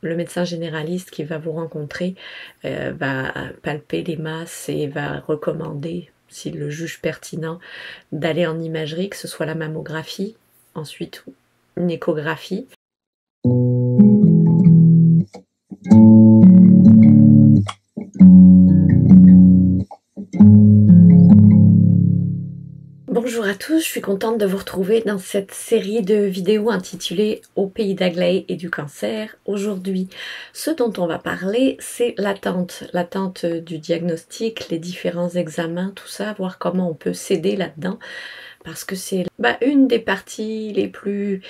le médecin généraliste qui va vous rencontrer va palper les masses et va recommander, s'il le juge pertinent, d'aller en imagerie, que ce soit la mammographie, ensuite une échographie. Bonjour à tous, je suis contente de vous retrouver dans cette série de vidéos intitulée Au pays d'Aglaé et du cancer. Aujourd'hui, ce dont on va parler, c'est l'attente du diagnostic, les différents examens, tout ça, voir comment on peut s'aider là-dedans, parce que c'est une des parties les plus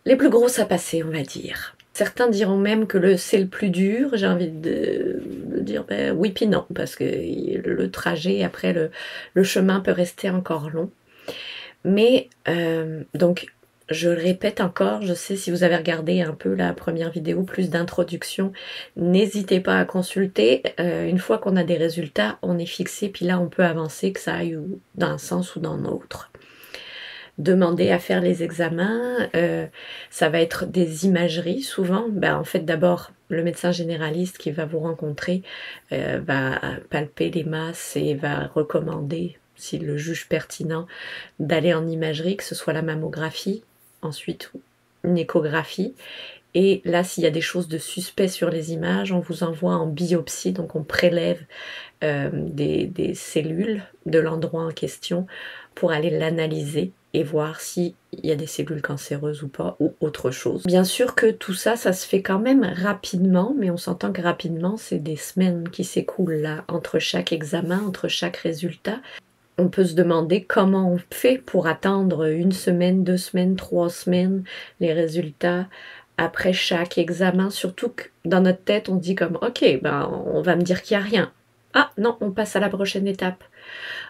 grosses à passer, on va dire. Certains diront même que c'est le plus dur. J'ai envie de dire oui puis non, parce que le trajet après, le chemin peut rester encore long. Mais donc je le répète encore, je sais, si vous avez regardé un peu la première vidéo, plus d'introduction, n'hésitez pas à consulter. Une fois qu'on a des résultats, on est fixé, puis là on peut avancer, que ça aille dans un sens ou dans l'autre. Demander à faire les examens, ça va être des imageries souvent. En fait, d'abord, le médecin généraliste qui va vous rencontrer va palper les masses et va recommander, s'il le juge pertinent, d'aller en imagerie, que ce soit la mammographie, ensuite une échographie. Et là, s'il y a des choses de suspect sur les images, on vous envoie en biopsie, donc on prélève des cellules de l'endroit en question pour aller l'analyser et voir s'il y a des cellules cancéreuses ou pas, ou autre chose. Bien sûr que tout ça, ça se fait quand même rapidement, mais on s'entend que rapidement, c'est des semaines qui s'écoulent là, entre chaque examen, entre chaque résultat. On peut se demander comment on fait pour attendre 1 semaine, 2 semaines, 3 semaines, les résultats après chaque examen, surtout que dans notre tête, on dit comme « Ok, on va me dire qu'il n'y a rien. Ah non, on passe à la prochaine étape.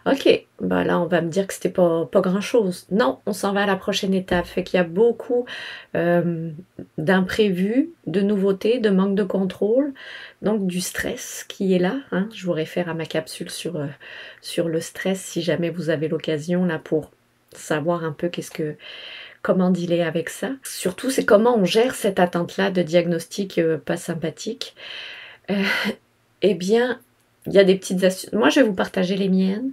Ok, là, on va me dire que c'était pas grand-chose. Non, on s'en va à la prochaine étape. » Fait qu'il y a beaucoup d'imprévus, de nouveautés, de manque de contrôle, donc du stress qui est là. Je vous réfère à ma capsule sur le stress, si jamais vous avez l'occasion, là, pour savoir un peu comment dealer avec ça. Surtout, c'est comment on gère cette attente-là de diagnostic pas sympathique. Eh bien, il y a des petites astuces. Moi, je vais vous partager les miennes,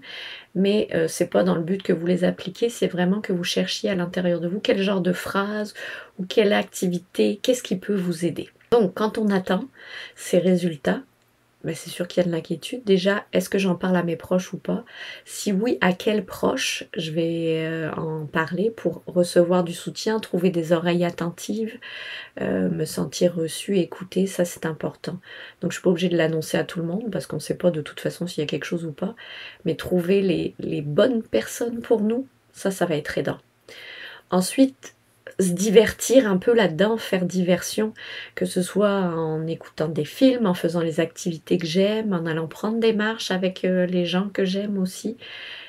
mais c'est pas dans le but que vous les appliquiez, c'est vraiment que vous cherchiez à l'intérieur de vous quel genre de phrase ou quelle activité, qu'est-ce qui peut vous aider. Donc, quand on attend ces résultats, c'est sûr qu'il y a de l'inquiétude. Déjà, est-ce que j'en parle à mes proches ou pas? Si oui, à quels proches je vais en parler pour recevoir du soutien, trouver des oreilles attentives, me sentir reçue, écoutée, ça c'est important. Donc je suis pas obligée de l'annoncer à tout le monde parce qu'on ne sait pas de toute façon s'il y a quelque chose ou pas, mais trouver les bonnes personnes pour nous, ça va être aidant. Ensuite, se divertir un peu là-dedans, faire diversion, que ce soit en écoutant des films, en faisant les activités que j'aime, en allant prendre des marches avec les gens que j'aime aussi.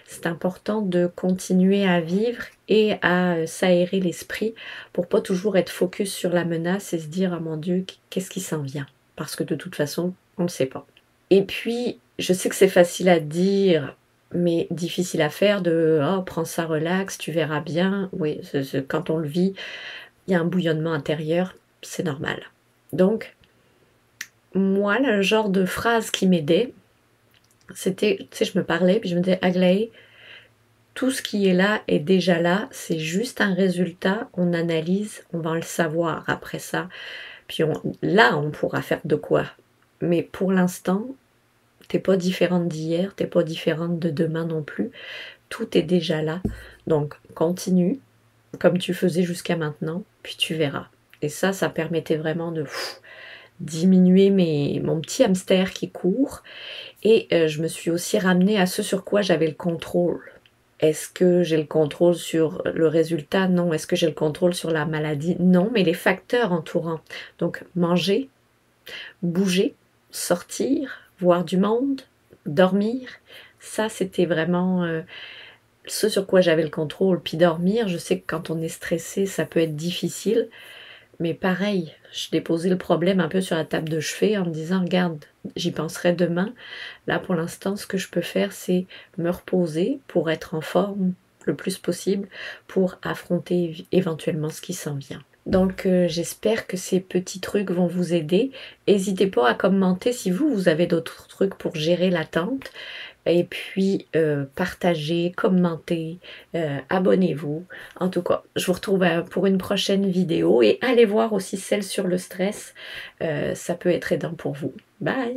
C'est important de continuer à vivre et à s'aérer l'esprit pour pas toujours être focus sur la menace et se dire « Oh mon Dieu, qu'est-ce qui s'en vient ?» Parce que de toute façon, on ne sait pas. Et puis, je sais que c'est facile à dire, mais difficile à faire, de « Oh, prends ça relax, tu verras bien ». Oui, quand on le vit, il y a un bouillonnement intérieur, c'est normal. Donc, moi, le genre de phrase qui m'aidait, c'était, tu sais, je me parlais, puis je me disais « Aglaé, tout ce qui est là est déjà là, c'est juste un résultat, on analyse, on va le savoir après ça. Puis là, on pourra faire de quoi. Mais pour l'instant, t'es pas différente d'hier, t'es pas différente de demain non plus. Tout est déjà là. Donc, continue, comme tu faisais jusqu'à maintenant, puis tu verras. » Et ça permettait vraiment de diminuer mon petit hamster qui court. Et je me suis aussi ramenée à ce sur quoi j'avais le contrôle. Est-ce que j'ai le contrôle sur le résultat? Non. Est-ce que j'ai le contrôle sur la maladie? Non, mais les facteurs entourants. Donc, manger, bouger, sortir, voir du monde, dormir, ça, c'était vraiment ce sur quoi j'avais le contrôle. Puis dormir, je sais que quand on est stressé, ça peut être difficile. Mais pareil, je déposais le problème un peu sur la table de chevet en me disant « Regarde, j'y penserai demain. Là, pour l'instant, ce que je peux faire, c'est me reposer pour être en forme le plus possible pour affronter éventuellement ce qui s'en vient. » Donc j'espère que ces petits trucs vont vous aider. N'hésitez pas à commenter si vous avez d'autres trucs pour gérer l'attente. Et puis partagez, commentez, abonnez-vous. En tout cas, je vous retrouve pour une prochaine vidéo et allez voir aussi celle sur le stress. Ça peut être aidant pour vous. Bye!